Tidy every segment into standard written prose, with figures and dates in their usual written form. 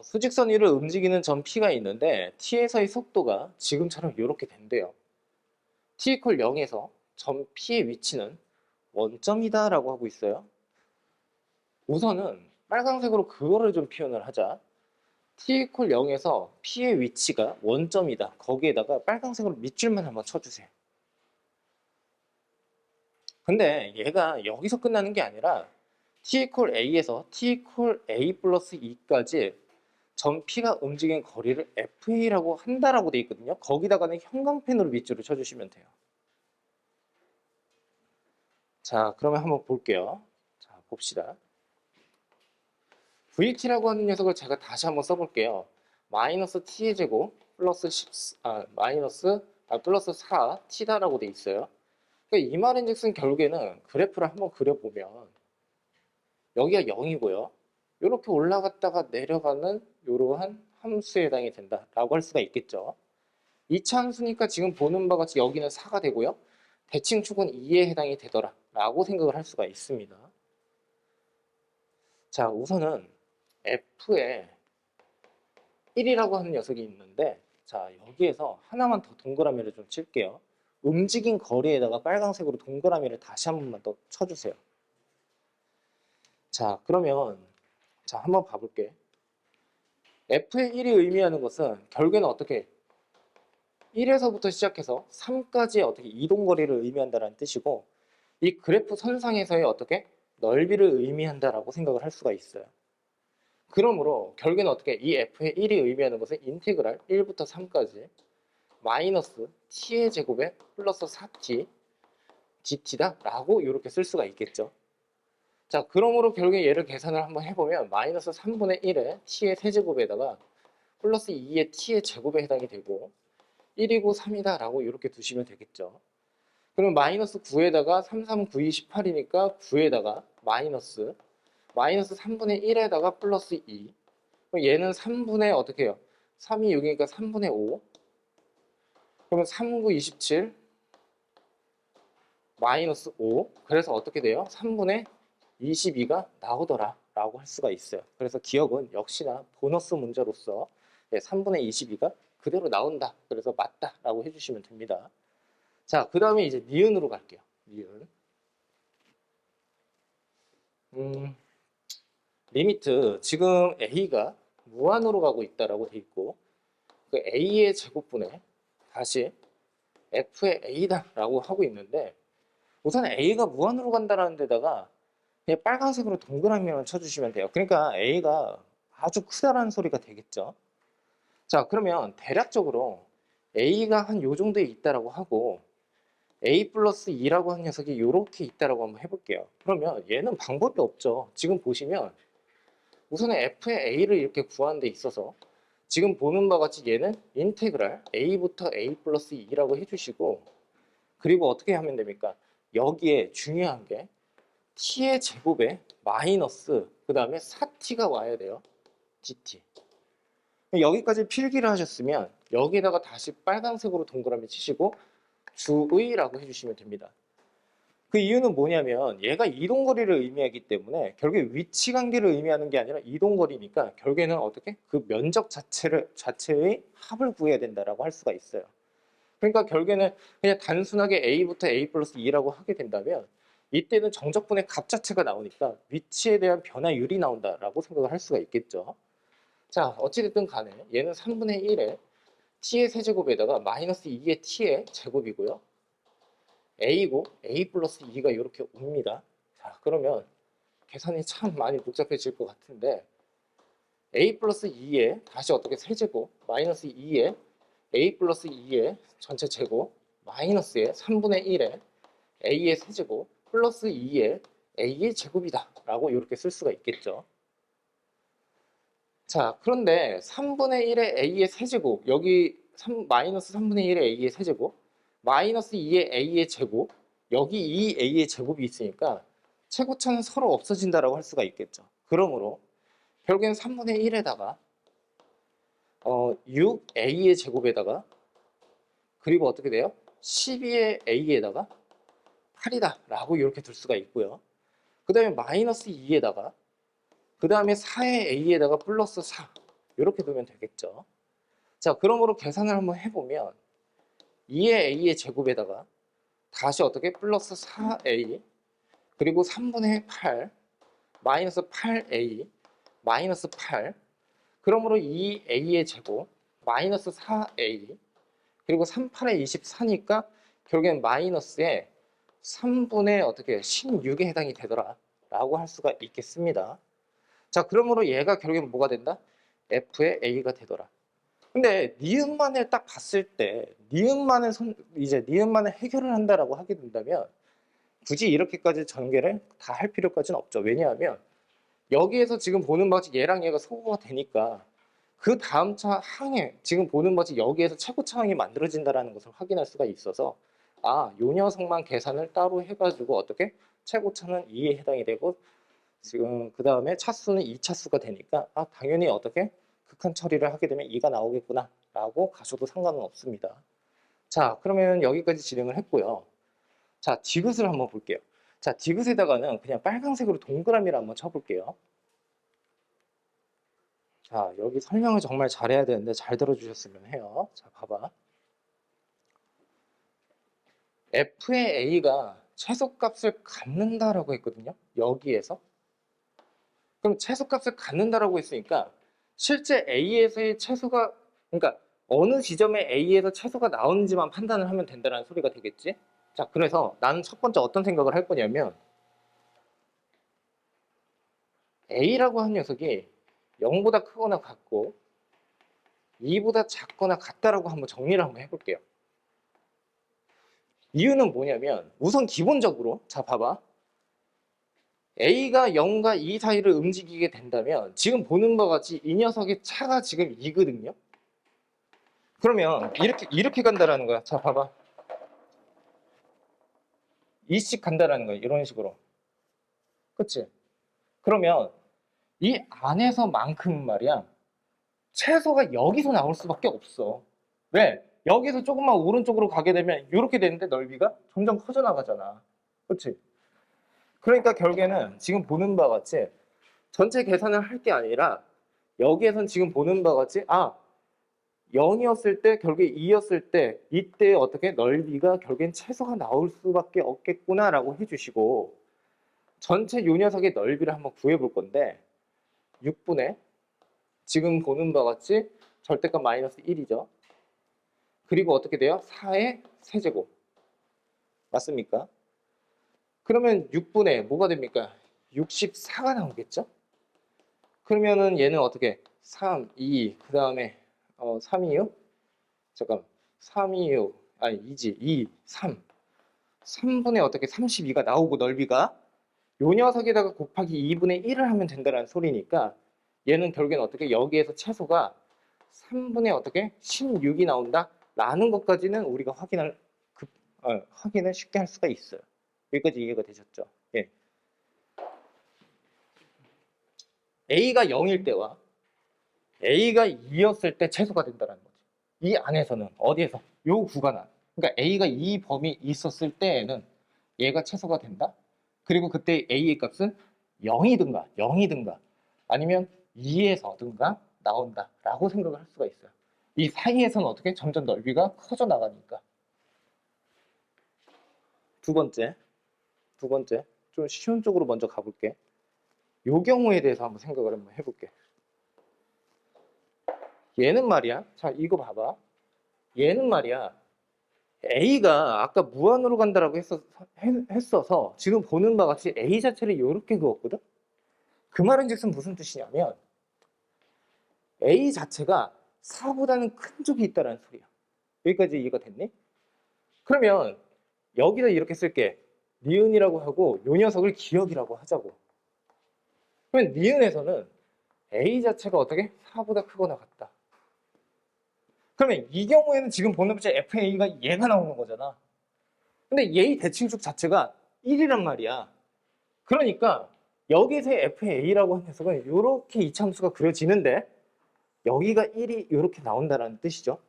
수직선 위를 움직이는 점 P가 있는데 T에서의 속도가 지금처럼 이렇게 된대요. T 이퀄 0에서 점 P의 위치는 원점이다 라고 하고 있어요. 우선은 빨간색으로 그거를 좀 표현을 하자. T 이퀄 0에서 P의 위치가 원점이다. 거기에다가 빨간색으로 밑줄만 한번 쳐주세요. 근데 얘가 여기서 끝나는 게 아니라 T 이퀄 A에서 T 이퀄 A 플러스 2까지 점 P가 움직인 거리를 FA라고 한다라고 돼 있거든요. 거기다가는 형광펜으로 밑줄을 쳐주시면 돼요. 자, 그러면 한번 볼게요. 자, 봅시다. VT라고 하는 녀석을 제가 다시 한번 써볼게요. 마이너스 T의 제곱 플러스 플러스 4T다라고 돼 있어요. 그러니까 이 말인즉슨 결국에는 그래프를 한번 그려보면 여기가 0이고요. 이렇게 올라갔다가 내려가는 이러한 함수에 해당이 된다라고 할 수가 있겠죠. 2차 함수니까 지금 보는 바와 같이 여기는 4가 되고요. 대칭축은 2에 해당이 되더라 라고 생각을 할 수가 있습니다. 자, 우선은 F에 1이라고 하는 녀석이 있는데, 자, 여기에서 하나만 더 동그라미를 좀 칠게요. 움직인 거리에다가 빨간색으로 동그라미를 다시 한 번만 더 쳐주세요. 자, 그러면 자, 한번 봐볼게. F의 1이 의미하는 것은 결국에는 어떻게 1에서부터 시작해서 3까지의 어떻게 이동거리를 의미한다는 뜻이고, 이 그래프 선상에서의 어떻게 넓이를 의미한다라고 생각을 할 수가 있어요. 그러므로 결국에는 어떻게 이 F의 1이 의미하는 것은 인테그랄 1부터 3까지 마이너스 t의 제곱에 플러스 4t dt다 라고 이렇게 쓸 수가 있겠죠. 자, 그러므로 결국에 얘를 계산을 한번 해보면 마이너스 3분의 1의 t의 세제곱에다가 플러스 2의 t의 제곱에 해당이 되고 1이고 3이다 라고 이렇게 두시면 되겠죠. 그럼 마이너스 9에다가 3, 3, 9, 2, 18이니까 9에다가 마이너스 3분의 1에다가 플러스 2. 그럼 얘는 3분의 어떻게 해요? 3이 6이니까 3분의 5. 그러면 3, 9, 27 마이너스 5. 그래서 어떻게 돼요? 3분의 22가 나오더라 라고 할 수가 있어요. 그래서 기억은 역시나 보너스 문제로서 3분의 22가 그대로 나온다. 그래서 맞다 라고 해주시면 됩니다. 자, 그 다음에 이제 니은으로 갈게요. 니은. 리미트 지금 A가 무한으로 가고 있다라고 돼 있고 그 A의 제곱분에 다시 F의 A다라고 하고 있는데 우선 A가 무한으로 간다라는 데다가 그냥 빨간색으로 동그라미만 쳐주시면 돼요. 그러니까 A가 아주 크다라는 소리가 되겠죠. 자, 그러면 대략적으로 A가 한 요 정도에 있다라고 하고 A 플러스 2라고 하는 녀석이 이렇게 있다라고 한번 해볼게요. 그러면 얘는 방법이 없죠. 지금 보시면 우선은 F의 A를 이렇게 구하는 데 있어서 지금 보는 바와 같이 얘는 인테그랄 A부터 A 플러스 2라고 해주시고 그리고 어떻게 하면 됩니까? 여기에 중요한 게 T의 제곱에 마이너스 그 다음에 4T가 와야 돼요. dt. 여기까지 필기를 하셨으면 여기에다가 다시 빨간색으로 동그라미 치시고 주의라고 해주시면 됩니다. 그 이유는 뭐냐면 얘가 이동거리를 의미하기 때문에 결국에 위치 관계를 의미하는 게 아니라 이동거리니까 결국에는 어떻게 그 면적 자체의 합을 구해야 된다라고 할 수가 있어요. 그러니까 결국에는 그냥 단순하게 A부터 A 플러스 2라고 하게 된다면 이때는 정적분의 값 자체가 나오니까 위치에 대한 변화율이 나온다라고 생각을 할 수가 있겠죠. 자, 어찌됐든 간에 얘는 3분의 1에 t의 세제곱에다가 마이너스 2의 t의 제곱이고요. A고 A 플러스 2가 이렇게 옵니다. 자, 그러면 계산이 참 많이 복잡해질 것 같은데 A 플러스 2에 다시 어떻게 세제곱 마이너스 2에 A 플러스 2의 전체 제곱 마이너스에 3분의 1에 A의 세제곱 플러스 2의 A의 제곱이다 라고 이렇게 쓸 수가 있겠죠. 자, 그런데 3분의 1의 A의 세제곱 여기 마이너스 3분의 1의 A의 세제곱 마이너스 2의 A의 제곱 여기 이 A의 제곱이 있으니까 최고차는 서로 없어진다라고 할 수가 있겠죠. 그러므로 결국엔 3분의 1에다가 6A의 제곱에다가 그리고 어떻게 돼요? 12의 A에다가 8이다 라고 이렇게 둘 수가 있고요. 그 다음에 마이너스 2에다가 그 다음에 4의 A에다가 플러스 4 이렇게 두면 되겠죠. 자, 그러므로 계산을 한번 해보면 2의 a의 제곱에다가 다시 어떻게 플러스 4a 그리고 3분의 8 마이너스 8a 마이너스 8 그러므로 2a의 제곱 마이너스 4a 그리고 3, 8에 24니까 결국엔 마이너스에 3분의 어떻게 16에 해당이 되더라 라고 할 수가 있겠습니다. 자, 그러므로 얘가 결국엔 뭐가 된다? f의 a가 되더라. 근데 니은만을 딱 봤을 때 니은만을 이제 니은만을 해결을 한다라고 하게 된다면 굳이 이렇게까지 전개를 다 할 필요까지는 없죠. 왜냐하면 여기에서 지금 보는 바지 얘랑 얘가 소거가 되니까 그 다음 차 항에 지금 보는 바지 여기에서 최고차 항이 만들어진다는 것을 확인할 수가 있어서 아, 요 녀석만 계산을 따로 해가지고 어떻게 최고차는 2에 해당이 되고 지금 그 다음에 차수는 2차수가 되니까 아, 당연히 어떻게 극한 처리를 하게 되면 2가 나오겠구나 라고 가셔도 상관은 없습니다. 자, 그러면 여기까지 진행을 했고요. 자, 디귿을 한번 볼게요. 자, 디귿에다가는 그냥 빨간색으로 동그라미를 한번 쳐볼게요. 자, 여기 설명을 정말 잘해야 되는데 잘 들어주셨으면 해요. 자, 봐봐. f의 a가 최소값을 갖는다라고 했거든요. 여기에서. 그럼 최소값을 갖는다라고 했으니까 실제 a에서의 최소가 그러니까 어느 지점에 a에서 최소가 나오는지만 판단을 하면 된다는 소리가 되겠지. 자, 그래서 나는 첫 번째 어떤 생각을 할 거냐면 a라고 한 녀석이 0보다 크거나 같고 2보다 작거나 같다라고 한번 정리를 한번 해볼게요. 이유는 뭐냐면 우선 기본적으로 자 봐봐. A가 0과 2 사이를 움직이게 된다면 지금 보는 바와 같이 이 녀석의 차가 지금 2거든요. 그러면 이렇게 간다라는 거야. 자 봐봐. 2씩 간다라는 거야. 이런 식으로. 그치? 그러면 이 안에서만큼 말이야. 최소가 여기서 나올 수밖에 없어. 왜? 여기서 조금만 오른쪽으로 가게 되면 이렇게 되는데 넓이가 점점 커져 나가잖아. 그렇지? 그러니까 결국에는 지금 보는 바와 같이 전체 계산을 할 게 아니라 여기에선 지금 보는 바와 같이 0이었을 때 결국에 2였을 때 이때 어떻게 넓이가 결국엔 최소가 나올 수밖에 없겠구나 라고 해주시고 전체 요 녀석의 넓이를 한번 구해볼 건데 6분의 지금 보는 바와 같이 절대값 마이너스 1이죠. 그리고 어떻게 돼요? 4의 세제곱. 맞습니까? 그러면 6분의 뭐가 됩니까? 64가 나오겠죠? 그러면은 얘는 어떻게? 3, 2, 그 다음에 3, 2, 6? 잠깐 3, 2, 6 아니 2지 2, 3 3분의 어떻게 32가 나오고 넓이가 요 녀석에다가 곱하기 2분의 1을 하면 된다는 소리니까 얘는 결국엔 어떻게 여기에서 최소가 3분의 어떻게 16이 나온다 라는 것까지는 우리가 확인을 쉽게 할 수가 있어요. 여기까지 이해가 되셨죠? 예. A가 0일 때와 A가 2였을 때 최소가 된다는 거지. 이 안에서는 어디에서? 요 구간 안. 그러니까 A가 이 범위 있었을 때에는 얘가 최소가 된다. 그리고 그때 A의 값은 0이든가 아니면 2에서든가 나온다 라고 생각을 할 수가 있어요. 이 사이에서는 어떻게 점점 넓이가 커져 나가니까. 두 번째 좀 쉬운 쪽으로 먼저 가볼게. 요 경우에 대해서 한번 생각을 한번 해볼게. 얘는 말이야. 자, 이거 봐봐. 얘는 말이야. A가 아까 무한으로 간다라고 했어서 지금 보는 바와 같이 A 자체를 이렇게 그었거든? 그 말은 즉슨 무슨 뜻이냐면 A 자체가 4보다는 큰 쪽이 있다는 소리야. 여기까지 이해가 됐니? 그러면 여기다 이렇게 쓸게. 니은이라고 하고 요 녀석을 기억이라고 하자고. 그러면 니은에서는 A 자체가 어떻게? 4보다 크거나 같다. 그러면 이 경우에는 지금 보는 것처럼 FA가 얘가 나오는 거잖아. 근데 얘의 대칭축 자체가 1이란 말이야. 그러니까 여기서의 FA라고 하는 녀석은 이렇게 이차함수가 그려지는데 여기가 1이 이렇게 나온다는 뜻이죠.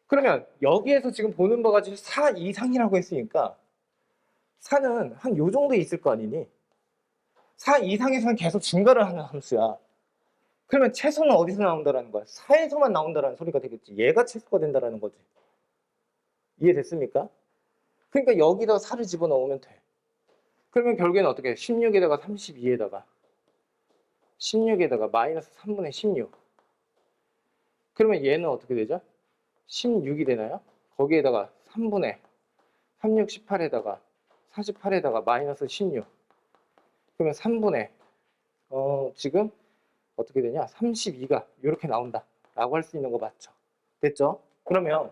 그러면 여기에서 지금 보는 바가 지금 4 이상이라고 했으니까 4는 한 요 정도 있을 거 아니니? 4 이상에서는 계속 증가를 하는 함수야. 그러면 채소는 어디서 나온다라는 거야? 4에서만 나온다라는 소리가 되겠지. 얘가 채소가 된다라는 거지. 이해됐습니까? 그러니까 여기다 4를 집어넣으면 돼. 그러면 결국에는 어떻게 해? 16에다가 32에다가 마이너스 3분의 16. 그러면 얘는 어떻게 되죠? 16이 되나요? 거기에다가 3분의 36, 18에다가 48에다가 마이너스 16. 그러면 3분의 지금 어떻게 되냐? 32가 이렇게 나온다 라고 할 수 있는 거 맞죠? 됐죠? 그러면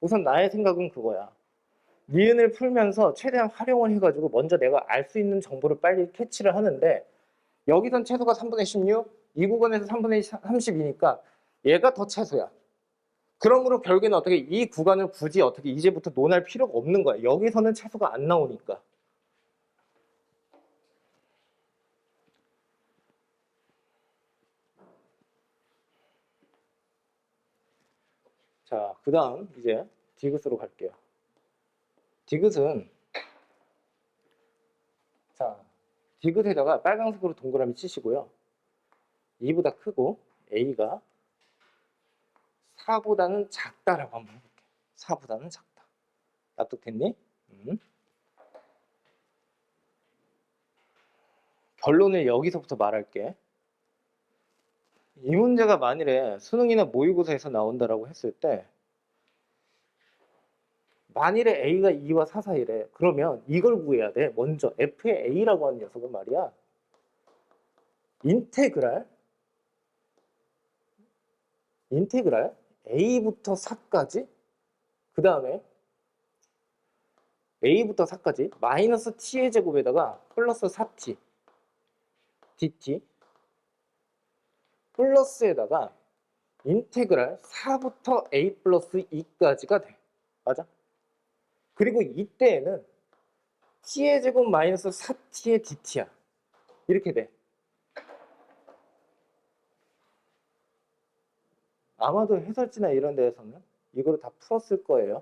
우선 나의 생각은 그거야. 니은을 풀면서 최대한 활용을 해가지고 먼저 내가 알 수 있는 정보를 빨리 캐치를 하는데, 여기선 최소가 3분의 16, 이 구간에서 3분의 32니까 얘가 더 최소야. 그러므로 결국에는 어떻게 이 구간을 굳이 어떻게 이제부터 논할 필요가 없는 거야. 여기서는 최소가 안 나오니까. 자, 그 다음 이제 디귿으로 갈게요. 디귿은, 자, 디귿에다가 빨간색으로 동그라미 치시고요. 2보다 크고 A가 4보다는 작다라고 한번 해볼게. 4보다는 작다. 납득됐니? 결론을 여기서부터 말할게. 이 문제가 만일에 수능이나 모의고사에서 나온다라고 했을 때, 만일에 A가 2와 4 사이래. 그러면 이걸 구해야 돼. 먼저 F의 A라고 하는 녀석은 말이야, 인테그랄 A부터 4까지, 그 다음에 A부터 4까지 마이너스 T의 제곱에다가 플러스 4T dt 플러스에다가 인테그랄 4부터 A 플러스 2까지가 돼. 맞아? 그리고 이때에는 T의 제곱 마이너스 4T의 dt야. 이렇게 돼. 아마도 해설지나 이런 데에서는 이거를 다 풀었을 거예요.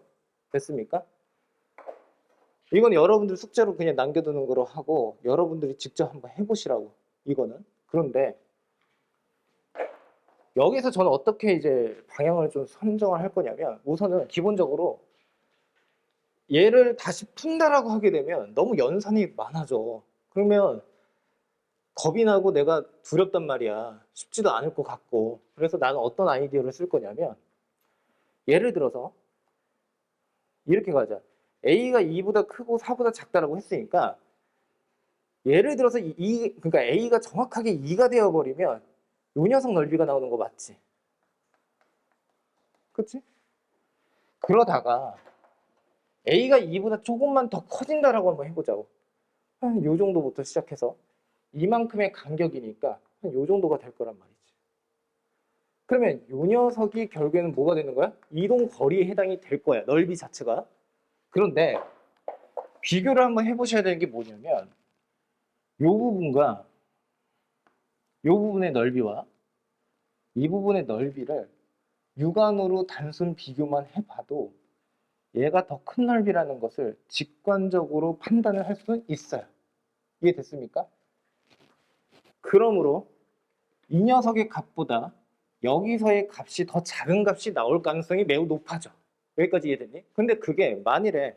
됐습니까? 이건 여러분들 숙제로 그냥 남겨두는 거로 하고 여러분들이 직접 한번 해보시라고, 이거는. 그런데 여기서 저는 어떻게 이제 방향을 좀 선정을 할 거냐면, 우선은 기본적으로 얘를 다시 푼다라고 하게 되면 너무 연산이 많아져. 그러면 겁이 나고 내가 두렵단 말이야. 쉽지도 않을 것 같고. 그래서 나는 어떤 아이디어를 쓸 거냐면, 예를 들어서 이렇게 가자. A가 2보다 크고 4보다 작다라고 했으니까, 예를 들어서 그러니까 A가 정확하게 2가 되어버리면 이 녀석 넓이가 나오는 거 맞지? 그치? 그러다가 A가 2보다 조금만 더 커진다라고 한번 해보자고. 한 요 정도부터 시작해서 이만큼의 간격이니까 한 요 정도가 될 거란 말이지. 그러면 요 녀석이 결국에는 뭐가 되는 거야? 이동 거리에 해당이 될 거야, 넓이 자체가. 그런데 비교를 한번 해보셔야 되는 게 뭐냐면, 요 부분과 요 부분의 넓이와 이 부분의 넓이를 육안으로 단순 비교만 해봐도 얘가 더 큰 넓이라는 것을 직관적으로 판단을 할 수는 있어요. 이해됐습니까? 그러므로 이 녀석의 값보다 여기서의 값이 더 작은 값이 나올 가능성이 매우 높아져. 여기까지 이해됐니? 근데 그게 만일에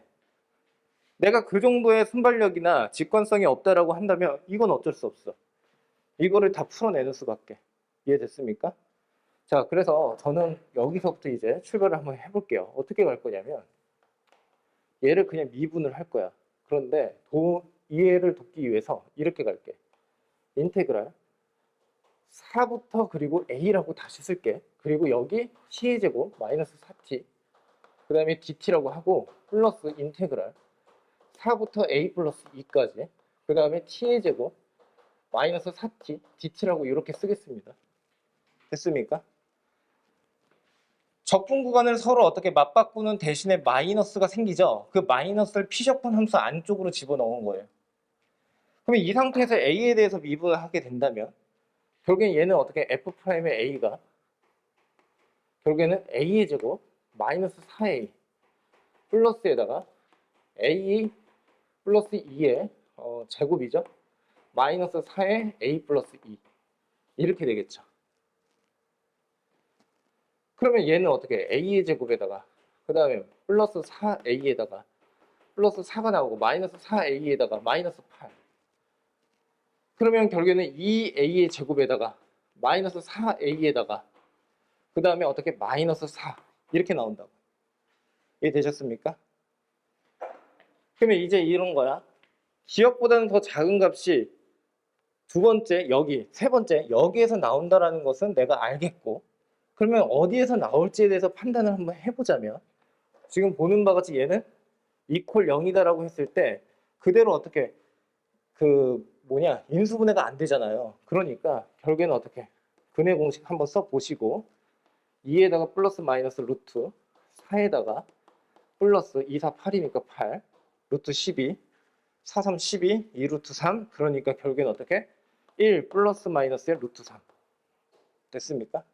내가 그 정도의 순발력이나 직관성이 없다라고 한다면 이건 어쩔 수 없어. 이거를 다 풀어내는 수밖에. 이해됐습니까? 자, 그래서 저는 여기서부터 이제 출발을 한번 해볼게요. 어떻게 갈 거냐면, 얘를 그냥 미분을 할 거야. 그런데 이해를 돕기 위해서 이렇게 갈게. 인테그랄 4부터 그리고 A라고 다시 쓸게. 그리고 여기 T의 제곱 마이너스 4T, 그 다음에 DT라고 하고 플러스 인테그랄 4부터 A 플러스 2까지, 그 다음에 T의 제곱 마이너스 4T DT라고 이렇게 쓰겠습니다. 됐습니까? 적분 구간을 서로 어떻게 맞바꾸는 대신에 마이너스가 생기죠. 그 마이너스를 피셔폰 함수 안쪽으로 집어넣은 거예요. 그러면 이 상태에서 A에 대해서 미분을 하게 된다면 결국엔 얘는 어떻게 F'의 A가 결국에는 A의 제곱 마이너스 4A 플러스에다가 A 플러스 2의 제곱이죠. 마이너스 4의 A 플러스 2 이렇게 되겠죠. 그러면 얘는 어떻게 a의 제곱에다가 그 다음에 플러스 4a에다가 플러스 4가 나오고 마이너스 4a에다가 마이너스 8. 그러면 결국에는 2a의 제곱에다가 마이너스 4a에다가 그 다음에 어떻게 마이너스 4 이렇게 나온다고. 이해되셨습니까? 그러면 이제 이런 거야. 기억보다는 더 작은 값이 두 번째 여기, 세 번째 여기에서 나온다라는 것은 내가 알겠고, 그러면 어디에서 나올지에 대해서 판단을 한번 해보자면 지금 보는 바와 같이 얘는 이퀄 0이다라고 했을 때 그대로 어떻게 인수분해가 안 되잖아요. 그러니까 결국에는 어떻게 근해 공식 한번 써보시고 2에다가 플러스 마이너스 루트 4에다가 플러스 2, 4, 8이니까 8 루트 12 4, 3, 12 2 루트 3 그러니까 결국에는 어떻게 1 플러스 마이너스의 루트 3 됐습니까?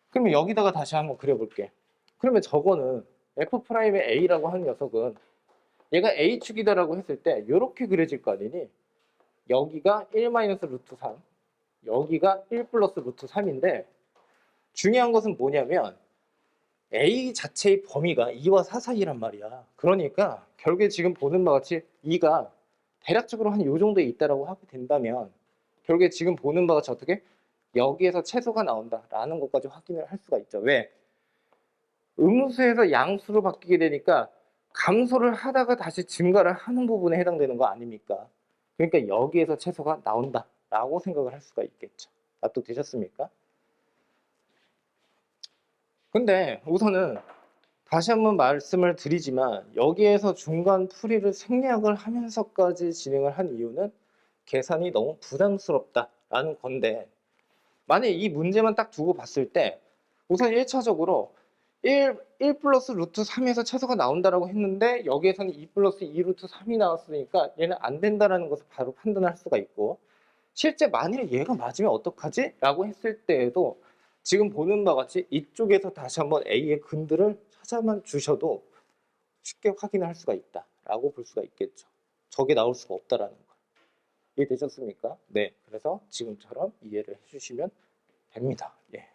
그러면 여기다가 다시 한번 그려볼게. 그러면 저거는 F'의 A라고 하는 녀석은 얘가 A축이다라고 했을 때 이렇게 그려질 거 아니니 여기가 1 마이너스 루트 3 여기가 1 플러스 루트 3인데 중요한 것은 뭐냐면 A 자체의 범위가 2와 4 사이란 말이야. 그러니까 결국에 지금 보는 바와 같이 2가 대략적으로 한 요 정도에 있다라고 하게 된다면 결국에 지금 보는 바와 같이 어떻게 여기에서 채소가 나온다라는 것까지 확인을 할 수가 있죠. 왜? 음수에서 양수로 바뀌게 되니까 감소를 하다가 다시 증가를 하는 부분에 해당되는 거 아닙니까? 그러니까 여기에서 채소가 나온다라고 생각을 할 수가 있겠죠. 납득되셨습니까? 근데 우선은 다시 한번 말씀을 드리지만 여기에서 중간 풀이를 생략을 하면서까지 진행을 한 이유는 계산이 너무 부담스럽다라는 건데, 만약에 이 문제만 딱 두고 봤을 때 우선 1차적으로 1 플러스 루트 3에서 채소가 나온다라고 했는데 여기에서는 2 플러스 2 루트 3이 나왔으니까 얘는 안 된다라는 것을 바로 판단할 수가 있고, 실제 만일에 얘가 맞으면 어떡하지? 라고 했을 때에도 지금 보는 바와 같이 이쪽에서 다시 한번 A의 근들을 찾아만 주셔도 쉽게 확인할 수가 있다라고 볼 수가 있겠죠. 저게 나올 수가 없다라는 거. 이해되셨습니까? 네. 그래서 지금처럼 이해를 해주시면 됩니다. 예.